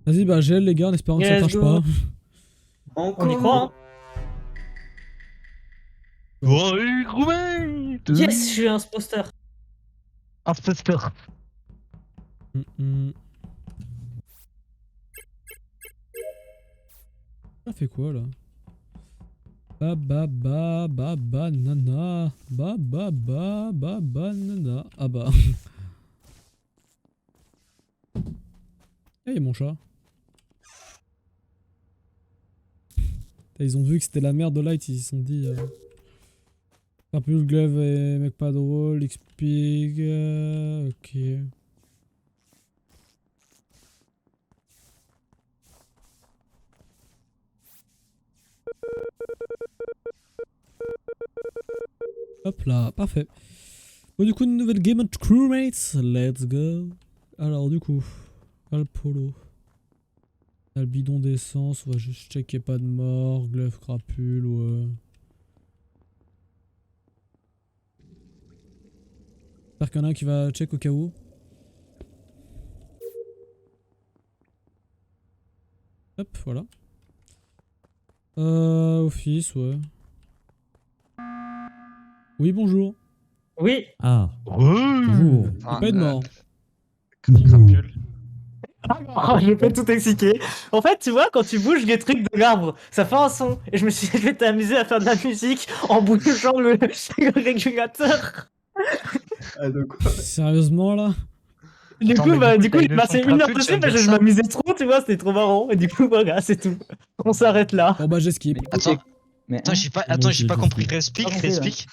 Vas-y, bah gel les gars, en espérant que ça crache pas. On y croit, hein. Ouais, Roumain. Yes, je suis un imposteur. Imposteur. Ça fait quoi là? Banana. Banana. Ah bah. Hey, mon chat. Ils ont vu que c'était la merde de Light, ils se sont dit. Purple Glaive et mec pas drôle, Xpig. Ok. Hop là, parfait. Bon, du coup, une nouvelle game of crewmates. Let's go. Alors, du coup, le polo. On a le bidon d'essence. On va juste checker pas de mort. Glaive crapule, ouais. J'espère qu'il y en a un qui va check au cas où. Hop, voilà. Office, ouais. Oui, bonjour. Oui. Ah, bonjour. Y'a pas eu de mort. Crapule. Oh, je vais tout expliquer. En fait, tu vois, quand tu bouges les trucs de l'arbre, ça fait un son. Et je me suis dit, je vais t'amuser à faire de la musique en bougeant le régulateur. Ah, de quoi? Sérieusement, là? Du Attends, coup, mais bah, du du coup, coup, t'as il une passait leçon 1 heure crapule, dessus, tu vas me mais dire je ça m'amusais trop, tu vois, c'était trop marrant. Et du coup, voilà, c'est tout. On s'arrête là. Bon, bah, j'esquive. Attends, Mais attends, j'ai pas, Moi attends, aussi, j'ai pas je compris. suis. Réexplique, Pas compris, là. réexplique.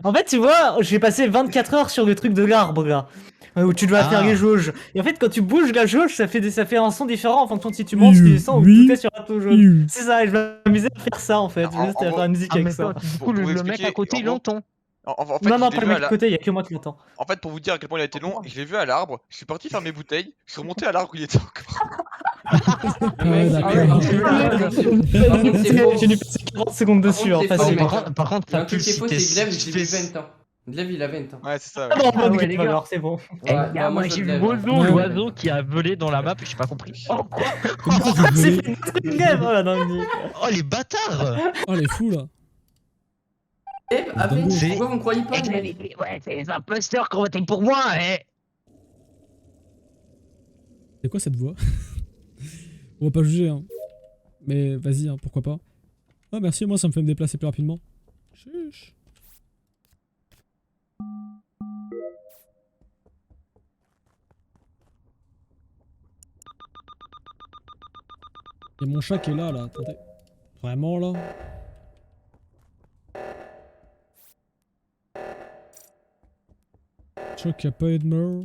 En fait, tu vois, j'ai passé 24 heures sur le truc de l'arbre, là. Où tu dois faire les Ah. jauges. Et en fait, quand tu bouges la jauge, ça fait un son différent en fonction de si tu montes, si tu descends ou tout est sur un taux jaune. C'est ça, et je m'amusais à faire ça en fait. Je m'amusais à faire la musique Ah, avec mais ça. toi, du Pour coup, vous le mec expliquer, à côté, en il gros- l'entend. En fait, Non, je non, l'ai pas le vu mec à de la... côté, y'a que moi qui l'entends. En fait, pour vous dire à quel point il a été long, je l'ai vu à l'arbre, je suis parti faire mes bouteilles, je suis remonté à l'arbre où il était encore. Ah ouais, d'accord. J'ai dû passer 40 secondes dessus, hein, Par facile. contre, Par contre, Il y a ça un truc pue qui est si faux, t'es. c'est Glaive, si j'ai t'es- vu 20 ans. Glaive, il a 20 ans. Ouais, c'est ça. Ah non, Ah bonne ouais, game, les gars. alors, c'est bon. Eh, Ouais, gars, moi je j'ai vu Glaive, l'oiseau, Ouais. l'oiseau qui a volé dans la map, j'ai pas compris. Oh, quoi? Comment ça, j'ai C'est volé? fait une très game, oh la dinguerie. Oh, les bâtards! Oh, les fous, là. Glaive, Aven, dingo. pourquoi vous me croyez pas Ouais, c'est les imposteurs qui ont voté pour moi, eh! C'est quoi cette voix? On va pas juger, hein. Mais vas-y, hein, pourquoi pas. Ah, merci, moi ça me fait me déplacer plus rapidement. Chuch. Y'a mon chat qui est là, attendez. Vraiment, là? Chat qui a pas eu de mort.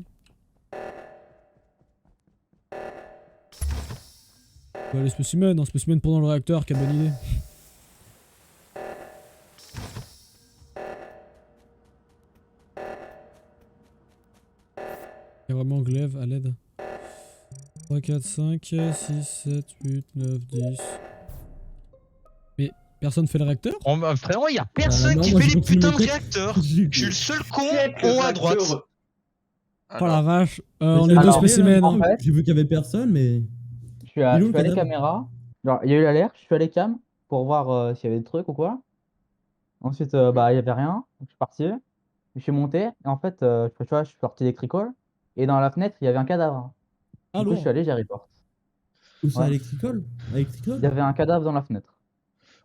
Bah, les spécimens, un spécimen pendant le réacteur, quelle bonne idée. Y'a vraiment glaive à l'aide. 3, 4, 5, 6, 7, 8, 9, 10. Mais personne fait le réacteur? Oh, bah, frérot, y'a personne non, qui moi, fait je les continue putains mes de cours. réacteurs. Je suis le seul con en haut à droite. Oh la vache. On est Alors, deux spécimens. en hein. fait, J'ai vu qu'il y avait personne, mais. je suis à, Il est je où, suis le allé cadavre? caméra. Genre, il y a eu l'alerte, je suis allé cam pour voir s'il y avait des trucs ou quoi. Ensuite, bah, il y avait rien. Donc, je suis parti. Je suis monté. Et en fait, tu vois, je suis sorti d'électricole. Et dans la fenêtre, il y avait un cadavre. Ah, Du coup, je lourd. suis allé, j'ai report. Où ça, Ouais. Electricol? Il y avait un cadavre dans la fenêtre.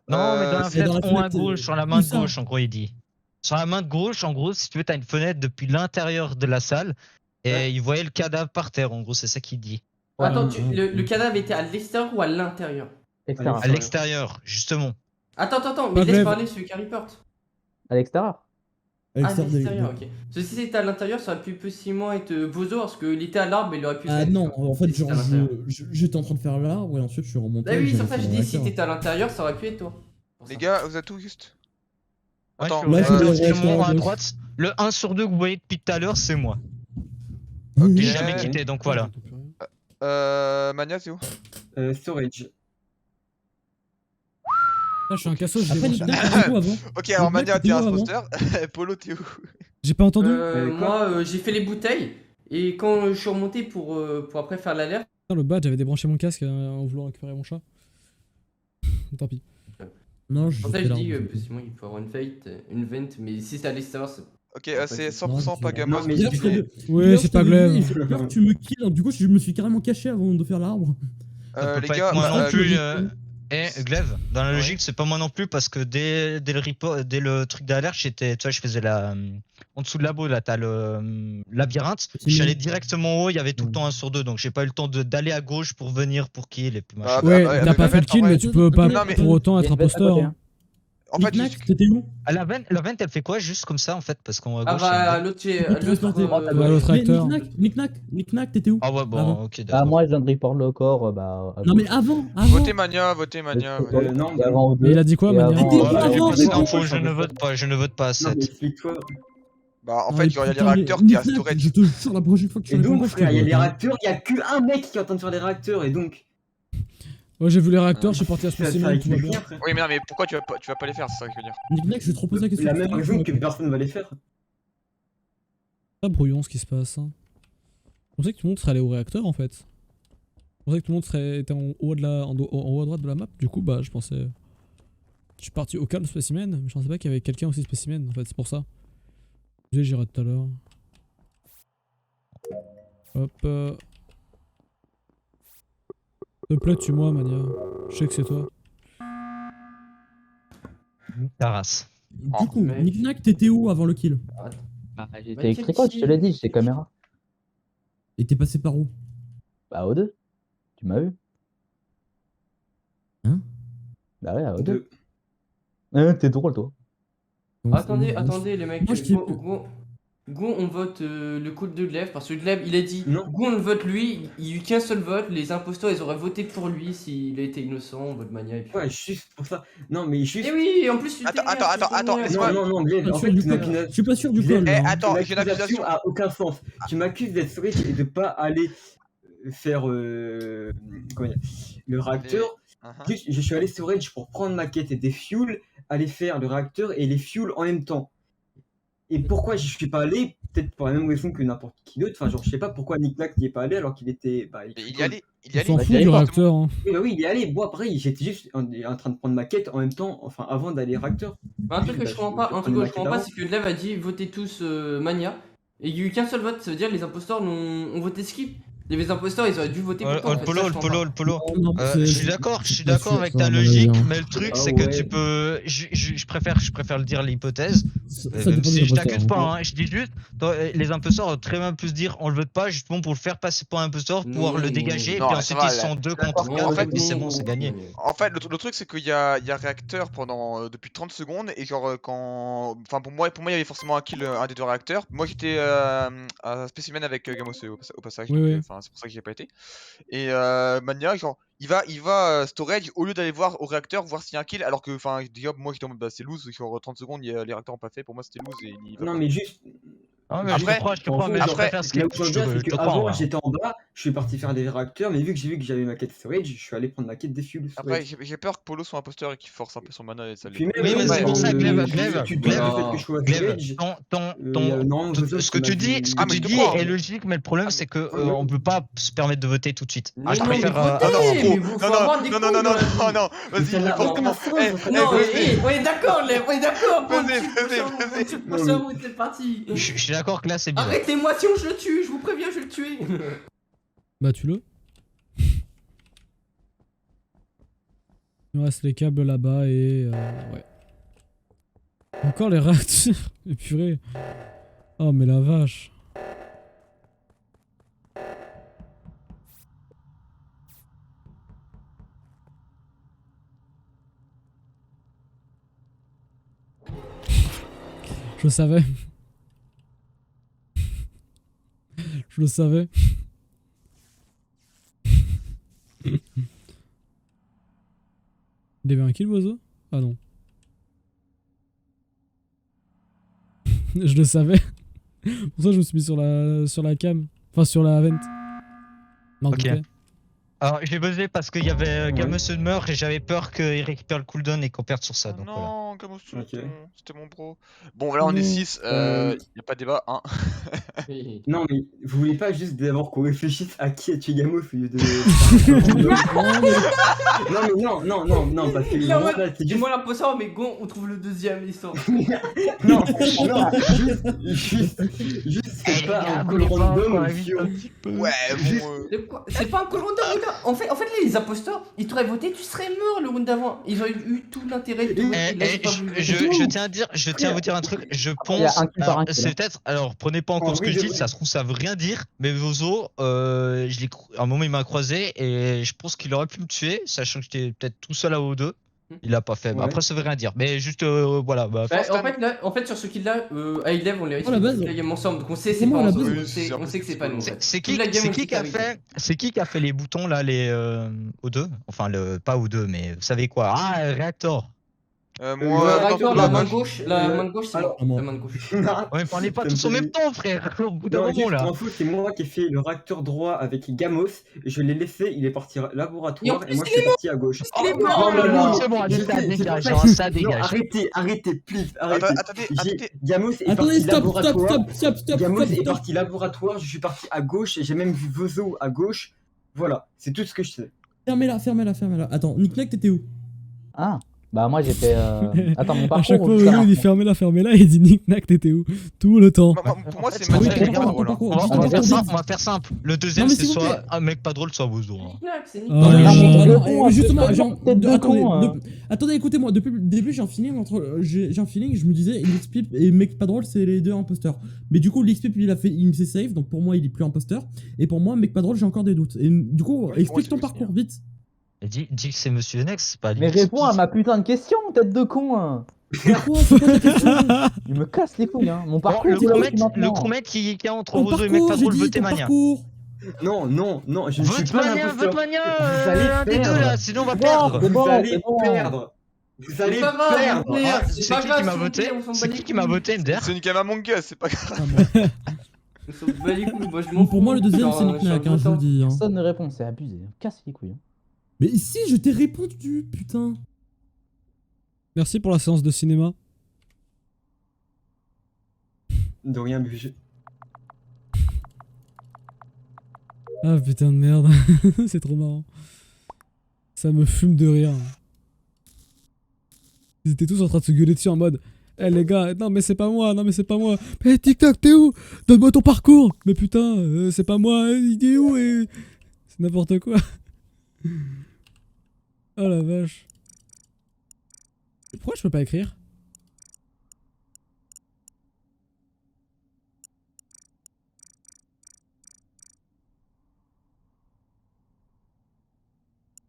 Non, mais dans la c'est dans fenêtre la en haut à fenêtre, gauche, sur la où main de ça? gauche, en gros, il dit. Sur la main de gauche, en gros, si tu veux, t'as une fenêtre depuis l'intérieur de la salle. Et Ouais. il voyait le cadavre par terre, en gros, c'est ça qu'il dit. Ouais. Attends, Ah, le cadavre était à l'extérieur ou à l'intérieur? Extérieur. À l'extérieur, justement. Attends, Pas mais laisse Glaive. parler celui qui reporte. À l'extérieur. À L'extérieur l'extérieur, ok. Parce que si c'était à l'intérieur, ça aurait pu possiblement être Bozo, parce qu'il était à l'arbre, mais il aurait pu Ah être. non, en fait, Si c'était genre, à l'intérieur. j'étais en train de faire l'arbre et ensuite je suis remonté. Bah oui, j'avais sur ça, fait je le dis si réacteur. t'étais à l'intérieur, ça aurait pu être toi. Pour Les ça. gars, vous êtes où juste? Ouais, Attends, là, je suis dans le exactement réacteur à à gauche. droite. Le 1 sur 2 que vous voyez depuis tout à l'heure, c'est moi. Ok. J'ai jamais quitté, donc voilà. Mania, c'est où? Storage. Là, je suis un cassos, je Après, l'ai Nicknam, t'étais où avant? Ok, alors mec, Mania, t'es t'es où un avant imposteur. Polo, t'es où? J'ai pas entendu. quoi Moi, j'ai fait les bouteilles, et quand je suis remonté pour après faire l'alerte, Putain, le badge, j'avais débranché mon casque en voulant récupérer mon chat. Tant pis. Non, je Pour ça, fais je l'arbre. dis, sinon il faut avoir une vente, mais si c'est à l'extérieur, c'est. Ok, c'est 100% pas Non, Gamos. mais Hier, tu je t'avais- Oui, hier, c'est je pas t'avais Glaive. vu, j'ai peur que tu me kills, donc du coup, je me suis carrément caché avant de faire l'arbre. Ça peut Les pas gars, être moi non plus. euh, Glaive, dans la Ouais. logique, c'est pas moi non plus parce que dès le truc d'alerte, j'étais, tu vois, je faisais en dessous de la boue, là, t'as le labyrinthe. C'est Je suis allé mieux. directement en haut, il y avait tout le temps 1 sur 2, donc j'ai pas eu le temps d'aller à gauche pour venir pour kill et puis machin. Ouais, bah, t'as bah, pas fait le kill, en vrai. mais tu peux pas Non, mais- pour autant Il y être a une vente à imposteur. côté, hein. En fait, Knick-Knack, t'étais où? La vente, elle fait quoi juste comme ça en fait parce qu'en à Ah gauche. bah, c'est- l'autre, L'autre transporté. Ouais, l'autre Mais acteur. Knick-Knack, t'étais où? Ah ouais, bon, Avant. ok, Ah, d'accord. moi, je viens de report le corps, à Non, gauche. mais avant. votez Mania, votez Mania. Ouais. non, Et avant ou Mais il a deux. dit quoi, Et Mania avant, T'étais où Voilà, j'ai avant, pas cette avant info, je ne vote pas, je ne vote pas à non, mais 7. explique-toi. Bah, en Ah, fait, mais il y a les putain, mais réacteurs qui est à Knick-Knack, storage. Je te jure, la prochaine fois que tu Et réponds donc, pas, je te frère, il y a vote, les hein. réacteurs, il y a qu'un mec qui est en train de faire des réacteurs, et donc. Ouais, j'ai vu les réacteurs, je suis parti à Ça spécimen, tout va explique bien. rien, frère. Oui, mais non, mais pourquoi tu vas pas les faire, c'est ça que je veux dire. Knick-Knack, je vais te reposer la question. La tout à même l'heure, raison tu que réponds. personne va les faire. C'est pas brouillon ce qui se passe. Hein. Je pensais que tout le monde serait allé au réacteur en fait. Je pensais que tout le monde était en haut, en haut à droite de la map. Du coup, bah, je pensais. Je suis parti au calme spécimen, mais je pensais pas qu'il y avait quelqu'un aussi spécimen en fait, c'est pour ça. J'irai tout à l'heure. Hop. S'il te plaît, tue-moi, Mania. Je sais que c'est toi. Ta race. Du coup, mec. Knick-Knack, t'étais où avant le kill? J'étais électrical, je te l'ai dit, j'étais caméra. Et t'es passé par où? Bah, au 2. Tu m'as vu? Hein? Bah, ouais, au 2. Deux. T'es drôle, toi. Comment ça, Attendez, moi, attendez, les mecs. moi, je t'ai- Go, on vote le coup de Glaive parce que Glaive il a dit Non. Go on le vote lui, il y a eu qu'un seul vote, les imposteurs ils auraient voté pour lui s'il a été innocent, on vote Mania et puis. Ouais, juste pour ça. Non, mais juste. Et oui, en plus tu Attends, t'énerves, attends, tu attends, t'énerves. laisse-moi- Non, Glaive, Pas en sûr fait, du ton col. accusation. Je suis pas sûr du Glaive, col. Eh, là, hein. attends, Ton j'ai une accusation accusation. a aucun sens. Tu m'accuses d'être storage et de pas aller faire comment dire, le réacteur. Juste, je suis allé storage pour prendre ma quête et des fuels, aller faire le réacteur et les fuels en même temps. Et pourquoi je suis pas allé? Peut-être pour la même raison que n'importe qui d'autre. Enfin, genre, je sais pas pourquoi Nick-Knack n'y est pas allé alors qu'il était. Bah, Mais il y allait, il y On allait. s'en bah, fout j'y du allais réacteur. Hein. Oui, bah oui, il est allé. Moi, pareil, j'étais juste en train de prendre ma quête en même temps, enfin, avant d'aller au réacteur. Mais un truc que Bah, je comprends je pas, prenais ma quête c'est avant. que Glaive a dit votez tous Mania, et il y a eu qu'un seul vote, ça veut dire les imposteurs ont voté skip. Les imposteurs ils auraient dû voter pour toi. en Le fait, polo, ça, le je polo, comprends le polo. Non, Je suis d'accord avec ta logique, mais le truc c'est que tu peux. Je préfère le dire l'hypothèse. Ça Même dépend si des je t'accuse imposteurs, pas, hein. hein, je dis juste, les imposteurs auraient très bien pu se dire on le vote pas justement pour le faire passer pour un imposteur, pouvoir le dégager, et non, puis ça ensuite va, ils sont 2 contre pas. 4, en fait, et puis c'est bon, c'est gagné. En fait, le truc, c'est qu'il y a réacteur pendant depuis 30 secondes et genre quand, enfin pour moi, il y avait forcément un kill, un des deux réacteurs. Moi, j'étais à spécimen avec Gamos au passage, Oui, donc oui. enfin c'est pour ça que j'y ai pas été. Et Mania, genre, il va storage au lieu d'aller voir au réacteur voir s'il y a un kill, alors que, enfin, déjà moi j'étais en mode bah c'est loose, genre 30 secondes, les réacteurs ont pas fait. Pour moi, c'était loose et il va Non, pas. mais juste. Ah, mais Après- je comprends, mais je après- préfère Là skip, où je veux dire, c'est je te crois. qu'avant, Ouais. j'étais en bas, je suis parti faire des réacteurs, mais vu que j'ai vu que j'avais ma quête storage, je suis allé prendre ma quête des fuels. Après, j'ai peur que Polo soit imposteur et qu'il force un peu son mana et ça Puis l'est. même, Oui, mais c'est pour ça, Glaive, tu doutes le fait que je sois à Glaive, storage. Non, ce que tu dis, Ah, mais je te crois. est logique, mais le problème Ah, c'est mais- que on peut pas se permettre de voter tout de suite. Mais je non, préfère. mais votez, Ah non, mais gros, vous, faut non, avoir des non, couilles non, dans la vie. non, Mais ça vas-y, n'a faut aucun comment. sens, Eh, votre Non, vas-y. on est d'accord, Glaive, on est d'accord. Vas-y. Prochain route, c'est parti. Je suis d'accord que là c'est bizarre. Arrêtez-moi sinon je le tue, je vous préviens, je vais le tuer. Bah, tue-le. Il me reste les câbles là-bas et. Ouais. Encore les réacteurs. Et purée. Oh, mais la vache. Je le savais. Je le savais. Il avait un kill, l'oiseau? Ah non. Je le savais. Pour ça, je me suis mis sur la cam. Enfin, sur la vent. Non, Ok. complet. Alors j'ai buzzé parce qu'il y avait Gamos meurt et j'avais peur qu'il récupère le cooldown et qu'on perde sur ça. Oh Donc voilà. non, Gamos, Ok. c'était mon bro. Bon, là on est 6, y a pas de débat, hein. Non, mais vous voulez pas juste d'abord qu'on réfléchisse à qui a tué Gamos au lieu de. Non, parce que. Il est en vraiment, mode, là, c'est juste. dis-moi l'imposteur, mais go, on trouve le deuxième, l'histoire. Non, juste, c'est pas un call random sur. Ouais, Juste- bon. De quoi C'est pas un call random, Ruda. En fait, les imposteurs, ils t'auraient voté, tu serais mort le round d'avant. Ils auraient eu tout l'intérêt de te voter. Là, j'ai pas voulu voter. Je tiens à vous dire un truc. Je Il y a pense. un kill par un Alors, kill, c'est hein. peut-être. Alors, prenez pas en compte ce que je dis. Ça se trouve, ça veut rien dire. Mais Vozo, à un moment, il m'a croisé et je pense qu'il aurait pu me tuer, sachant que j'étais peut-être tout seul à O2. Il l'a pas fait. Bah, Ouais. après, ça veut rien dire. Mais juste, voilà. Bah, Bah, en fait, sur ce kill-là, à Elev, on l'a Oh, la base. toute la game ensemble, donc on sait c'est Comment pas la en base solo, Oui, on c'est sait- un on peu sait que c'est pas nous. en fait. c'est Toute la game, on qui sait qui a avec fait, c'est qui a fait les boutons là, les O2, enfin pas O2, mais vous savez quoi? Ah, Reactor. Moi, Réacteur, dans- la main gauche, c'est alors- moi. La main gauche. Ouais, parlez pas Ça me tous en fait- même temps, frère. Au bout d'un Non, moment juste là. pour info, c'est moi qui ai fait le réacteur droit avec Gamos. Je l'ai laissé, il est parti Et en laboratoire plus, et moi je suis parti à gauche. Il est Oh, mort. non, non, C'est bon, allez, je ça sais, c'est dégage, pour ça que- dégage. Non, arrêtez, please, arrêtez. Attendez, Gamos est Attendez, parti stop, laboratoire. stop. Gamos est parti laboratoire, je suis parti à gauche et j'ai même vu Vozo à gauche. Voilà, c'est tout ce que je sais. Fermez-la. Attends, Nick, t'étais où? Ah, bah moi j'étais. Attends, mon À parcours. chaque fois, ou Vozo, ça il dit fermez-la, il dit Nick Nack, t'étais où? Tout le temps. Pour moi, c'est Ah oui, Mathieu qui est ton pas drôle. hein. parcours. On va faire simple. Le deuxième, Non, mais c'est s'il vous soit plaît. un mec pas drôle, soit Vozo. hein. C'est Oh Nicolas. là là. con, Justement, c'est genre, tête de attendez, con, hein. attendez, écoutez-moi, depuis le début j'ai un feeling je me disais Lixpip et mec pas drôle c'est les deux imposteurs. Mais du coup Lixpip il me fait save, donc pour moi il est plus imposteur. Et pour moi mec pas drôle j'ai encore des doutes. Et du coup Ouais, explique pour ton moi, c'est parcours vite. Et dis que c'est Monsieur Nex, c'est pas lui. Mais réponds à ma putain de question, tête de con. Hein. C'est quoi ta question? Il me casse les couilles, hein. Mon Bon, parcours, le tu l'as crewmate, aussi maintenant. qui est entre Ton Vozo et mec parcours, pas j'ai drôle, dit votez ton Mania. parcours. Non, je ne suis Vote pas Mania, l'imposteur. vote Mania, Vous allez un des deux perdre. là, sinon on va Bon, perdre. c'est bon, Vous allez c'est bon. perdre. Vous allez C'est pas grave, perdre. on perd. Ah, C'est c'est pas qui grave, qui m'a si on voté? perd, on s'en bat C'est les qui m'a couilles. voté, MDR? C'est une game Among Us, c'est pas grave. Ah, bon. On s'en bat les couilles, moi je m'en fous. Pour moi le deuxième Genre, c'est Nick je suis Nack, un je vous le votant. dis. hein. Personne ne répond, c'est abusé. Casse les couilles. Hein. Mais si je t'ai répondu putain. Merci pour la séance de cinéma. De rien, BG. Ah putain de merde, c'est trop marrant. Ça me fume de rire. Ils étaient tous en train de se gueuler dessus en mode eh les gars, non mais c'est pas moi, Mais TikTok, t'es où? Donne-moi ton parcours. Mais putain, c'est pas moi, il est où et... C'est n'importe quoi. Oh la vache. Pourquoi je peux pas écrire?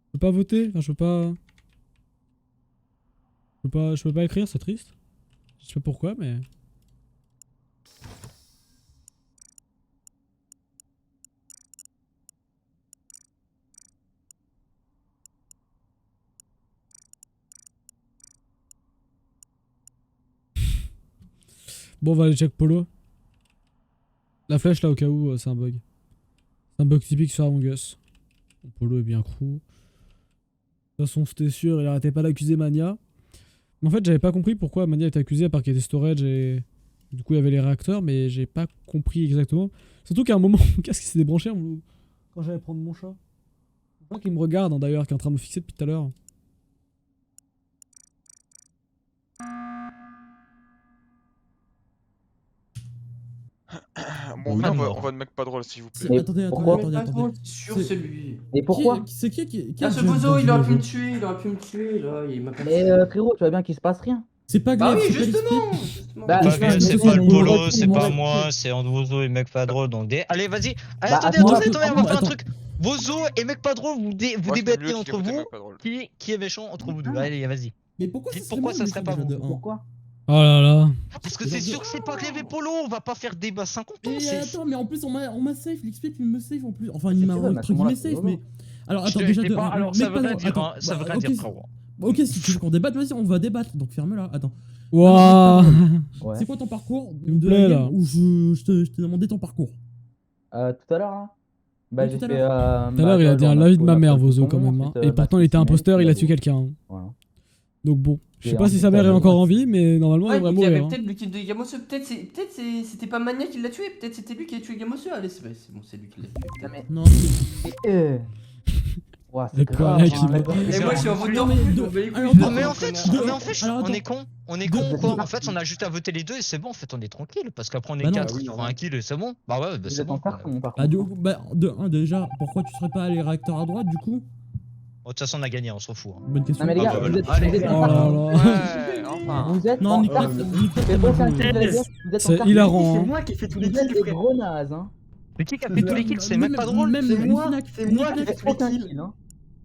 Je peux pas voter, enfin je peux pas... Je peux pas écrire, c'est triste. Je sais pas pourquoi, mais... Bon, on va aller check Polo. La flèche là, au cas où, c'est un bug. C'est un bug typique sur Among Us. Bon, Polo est bien crew. De toute façon, c'était sûr, il arrêtait pas d'accuser Mania. Mais en fait, j'avais pas compris pourquoi Mania était accusé à part qu'il y était storage et... Du coup, il y avait les réacteurs, mais j'ai pas compris exactement. Surtout qu'à un moment, qu'est-ce qui s'est débranché quand j'allais prendre mon chat. Je crois qu'il me regarde, hein, d'ailleurs, qui est en train de me fixer depuis tout à l'heure. Bon, Oui, on mort. va de mec pas drôle, s'il vous plaît. C'est- Mais Attendez. pourquoi Mais pas attendez. drôle, sur C'est- celui. Et pourquoi? C'est qui Ah, ce a bozo, joué il aurait au pu me jeu? tuer, là, il m'a pas Mais tué. frérot, tu vois bien qu'il se passe rien. C'est pas Bah Glaive, oui, c'est pas justement, Lixpip. justement. Bah, Pas je bien, pense c'est que pas c'est le une polo, mauvaise c'est idée. pas moi, c'est Vozo et mec pas drôle. Donc allez, vas-y. Allez, Bah, attendez, attends, on va faire un attends. truc. Vozo et mec pas drôle, vous Moi, c'était débattez mieux qu'il entre ait voté vous. mec pas drôle. Qui est méchant entre vous deux? Allez, vas-y. Mais pourquoi Dites ça serait pourquoi moi, ça le serait méchant, pas déjà, vous. de un? Pourquoi? Oh là là. Parce que c'est sûr que c'est pas Glaive et Polo, on va pas faire débat 50 ans. Mais c'est- attends, mais en plus on m'a safe, Lixpip il me safe en plus. Enfin il Si m'a tu veux, mais à entre ce moment-là, guillemets c'est safe, rigolo. mais. Alors Je attends, te- déjà je de sais pas, un, alors mec ça pas veut rien drôle, dire, attends, hein, ça veut bah, rien ok, dire, frérot. Ok, si tu veux qu'on débatte, vas-y, on va débattre. Donc ferme-la, attends. Waouh. Ouais. C'est quoi ton parcours S'il vous de plaît, la là. game où je t'ai demandé ton parcours? Tout à l'heure là. Bah, Oui, j'ai tout à fait. l'heure. Tout à l'heure, il a dit un l'avis de ma mère, Vozo, quand même. Hein. Et pourtant, il était imposteur, il a tué quelqu'un. Voilà. Donc bon, je sais Et pas si sa mère est encore en vie, mais normalement, elle Ouais, devrait donc il y avait mourir. hein. peut-être le kill de Gamoseux. Peut-être c'était pas Mania qui l'a tué. Peut-être c'était lui qui a tué Gamoseux. Allez, c'est bon, c'est lui qui l'a tué. Non, mais. Non, Ouah, Le c'est poids, grave. là, qui hein, me- d'accord. Et moi, je suis en vote Non, mais alors, Non mais en fait, alors, on attends. est con. On est Deux- con ou quoi deux- En fait, on a juste à voter les deux et c'est bon. En fait, on est tranquille. Parce qu'après, on est Bah non. 4 Ah oui, qui font normal. un kill et c'est bon. Bah ouais, bah Vous c'est êtes bon. en carton, par Bah, du contre. coup, bah, de 1 déjà, pourquoi tu serais pas allé réacteur à droite du coup? De toute façon, on a gagné, on s'en fout. hein. Bonne question. Non, mais les Ah, gars, bah, vous voilà. êtes Allez. vous êtes Oh en là carton. là. Ouais, enfin. Vous êtes Non, en Nick carton. Nack, Faites aucun kill, Thèse. les gars, vous êtes en C'est carton. hilarant. C'est hein. moi qui ai fait tous les Vous êtes kills, des frère. gros nazes, hein. Mais qui a fait tous les kills C'est même pas drôle. Même C'est moi, Nick Nack, c'est moi Nick qui Nack, ai fait tous les Aucun kills. kill, hein.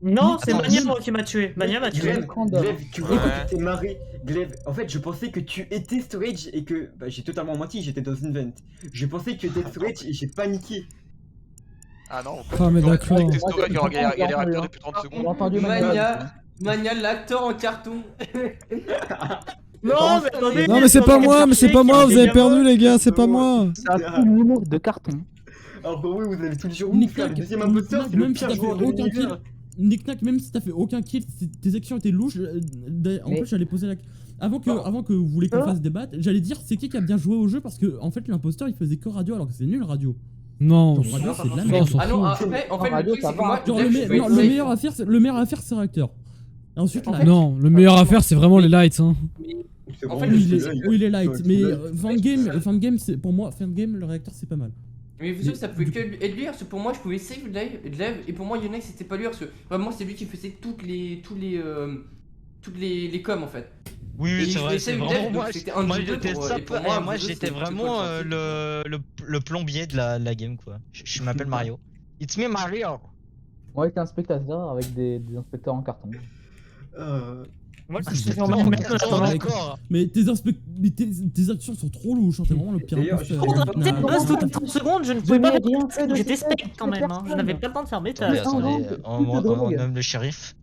Non, c'est Attends, Mania même- qui m'a tué. Mania m'a tué. Glaive, Random. Glaive, tu vois Ouais. quand tu t'es marré, Glaive, en fait je pensais que tu étais storage et que, bah j'ai totalement menti, j'étais dans une vente. Je pensais que tu étais storage et j'ai paniqué. Ah non, Ah, mais j'aurais d'accord. dit que t'es storage, il y a des J'ai réacteurs depuis 30 J'ai secondes. entendu Mania, l'acteur en carton. Non, mais attendez. Non, mais c'est pas moi, mais c'est pas moi, vous avez perdu, les gars, c'est pas moi. Ça a tout l'humour de carton. Alors que oui, vous avez tous les jours Nick frère, le Nack, deuxième Nick imposteur, Nack, c'est le même si pire t'as fait joueur de aucun kill, l'univers. Nick Nack, même si t'as fait aucun kill, tes actions étaient louches. En Mais- plus, j'allais poser la. Avant que vous voulez qu'on fasse débattre, j'allais dire c'est qui a bien joué au jeu parce que en fait l'imposteur il faisait que radio alors que c'est nul radio. Non, Genre, radio, c'est de la on merde. s'en Ah non, fout. en fait, le radio, truc, ça c'est que va. moi, Genre Glaive, le, je me- peux non, être le safe. meilleur à faire c'est réacteur. Et ensuite là, Non, le meilleur à faire, c'est vraiment les lights. Hein. C'est En vraiment fait, le oui, il est, seul, oui, il est light, Ouais, mais c'est fin de game, c'est pour moi fin de game le réacteur c'est pas mal. Mais vous savez, ça pouvait que être lui, parce que pour moi, je pouvais save Glaive, et pour moi, Yonex, c'était pas lui, parce que vraiment, c'est lui qui faisait toutes les coms en fait. Oui, Et oui, c'est je vrai. vais C'est save vraiment Glaive, moi. donc c'était un Moi, de deux j'étais pour- ça. et pour Et moi, moi, Vozo, j'étais c'était vraiment Triple le plombier de la game, quoi. Je m'appelle Mario. It's me, Mario. Moi, j'étais un spectateur avec des inspecteurs en carton. Moi, Ah, je suis c'est vraiment clair. mettre Oh, d'accord. Mais tes actions sont trop louches, hein, t'es vraiment le pire D'ailleurs, imposteur. je- Prendre un Nick petit Nack. reste toutes les 30 secondes, je ne pouvais Je pas n'ai mettre rien de fait de j'étais cette spec quand même, hein. Je n'avais pas le temps de faire mes Attendez, tâches. attendez, on nomme le shérif.